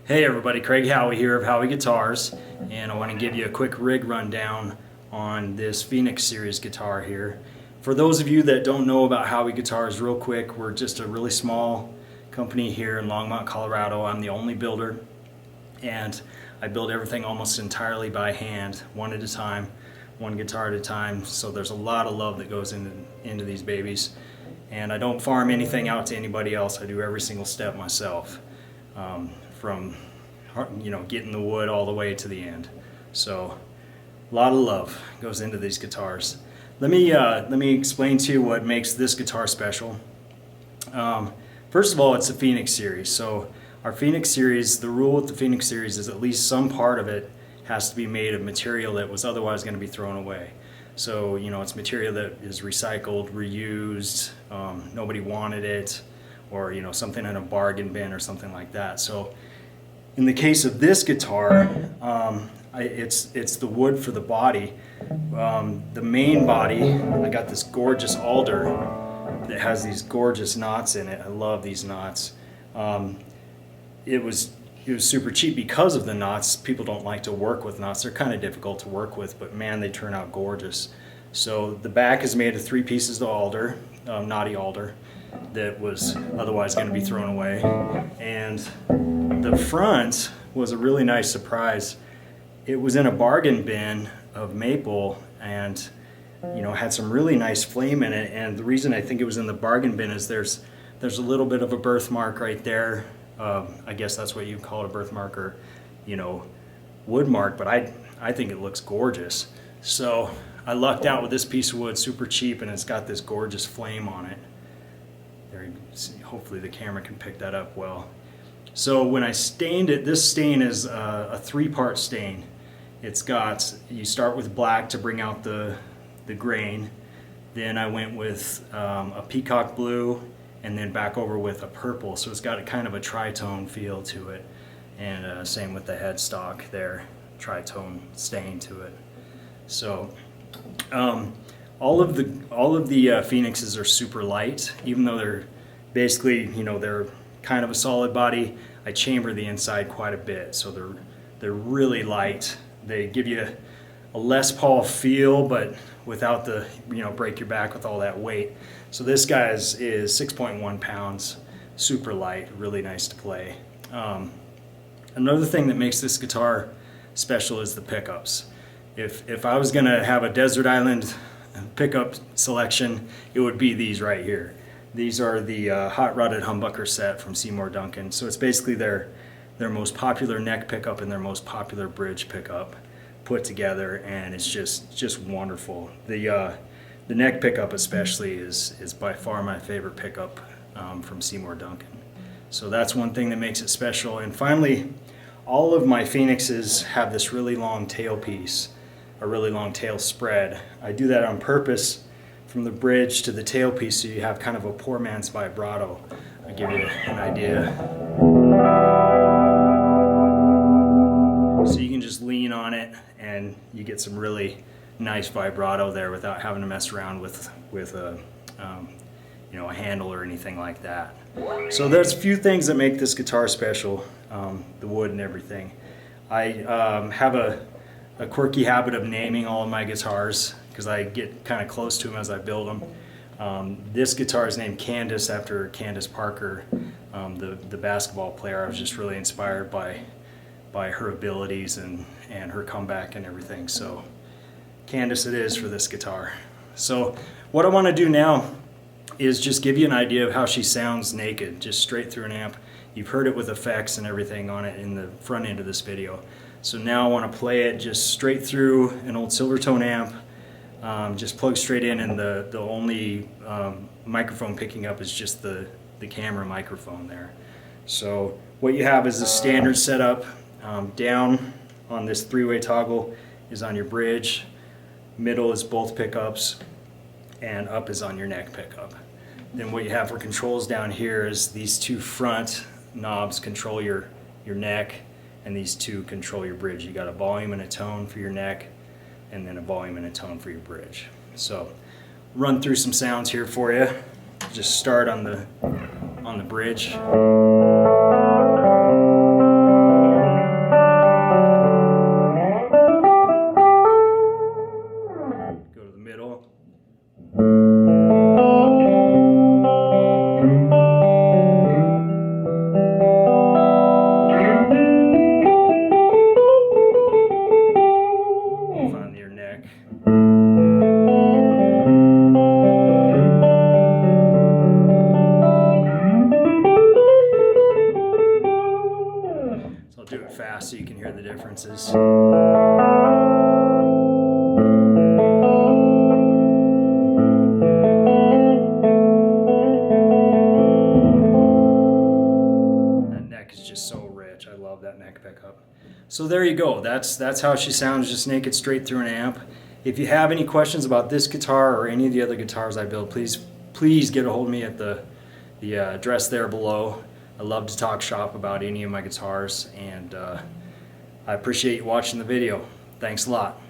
Hey everybody, Craig Howie here of Howie Guitars, and I want to give you a quick rig rundown on this Phoenix Series guitar here. For those of you that don't know about Howie Guitars, real quick, we're just a really small company here in Longmont, Colorado. I'm the only builder, and I build everything almost entirely by hand, one at a time, one guitar at a time, so there's a lot of love that goes into these babies. And I don't farm anything out to anybody else. I do every single step myself. From getting the wood all the way to the end. So a lot of love goes into these guitars. Let me explain to you what makes this guitar special. First of all, it's a Phoenix Series. So our Phoenix Series, the rule with the Phoenix Series is at least some part of it has to be made of material that was otherwise going to be thrown away. So it's material that is recycled, reused, nobody wanted it, or something in a bargain bin or something like that. So in the case of this guitar, it's the wood for the body. The main body, I got this gorgeous alder that has these gorgeous knots in it. I love these knots. It was super cheap because of the knots. People don't like to work with knots. They're kind of difficult to work with, but man, they turn out gorgeous. So the back is made of 3 pieces of alder, knotty alder, that was otherwise going to be thrown away. And the front was a really nice surprise. It was in a bargain bin of maple and had some really nice flame in it. And the reason I think it was in the bargain bin is there's a little bit of a birthmark right there. I guess that's what you call it, a birthmark, or wood mark, but I think it looks gorgeous. So I lucked out with this piece of wood, super cheap, and it's got this gorgeous flame on it. There you see, hopefully the camera can pick that up well. So when I stained it, this stain is a 3-part stain. You start with black to bring out the grain. Then I went with a peacock blue, and then back over with a purple. So it's got a kind of a tritone feel to it. And same with the headstock there, tritone stain to it. So all of the Phoenixes are super light, even though they're basically, they're kind of a solid body. I chamber the inside quite a bit, so they're really light. They give you a Les Paul feel, but without the break your back with all that weight. So this guy is 6.1 pounds, super light, really nice to play. Another thing that makes this guitar special is the pickups. If I was gonna have a desert island pickup selection, it would be these right here. These are the Hot Rodded Humbucker set from Seymour Duncan. So it's basically their most popular neck pickup and their most popular bridge pickup put together, and it's just wonderful. The neck pickup especially is by far my favorite pickup from Seymour Duncan. So that's one thing that makes it special. And finally, all of my Phoenixes have this really long tailpiece, a really long tail spread. I do that on purpose from the bridge to the tailpiece, so you have kind of a poor man's vibrato. I'll give you an idea. So you can just lean on it and you get some really nice vibrato there without having to mess around with a handle or anything like that. So there's a few things that make this guitar special, the wood and everything. I have a quirky habit of naming all of my guitars because I get kind of close to them as I build them. This guitar is named Candace after Candace Parker, the basketball player. I was just really inspired by her abilities and her comeback and everything. So Candace it is for this guitar. So what I want to do now is just give you an idea of how she sounds naked, just straight through an amp. You've heard it with effects and everything on it in the front end of this video. So now I want to play it just straight through an old Silvertone amp, just plug straight in, and the only microphone picking up is just the camera microphone there. So what you have is a standard setup. Down on this 3-way toggle is on your bridge, middle is both pickups, and up is on your neck pickup. Then what you have for controls down here is these 2 front knobs control your neck, and these 2 control your bridge. You got a volume and a tone for your neck, and then a volume and a tone for your bridge. So run through some sounds here for you. Just start on the bridge. do it fast so you can hear the differences. That neck is just so rich. I love that neck pickup. So there you go. That's how she sounds, just naked straight through an amp. If you have any questions about this guitar or any of the other guitars I build, please get a hold of me at the address there below. I love to talk shop about any of my guitars, and I appreciate you watching the video. Thanks a lot.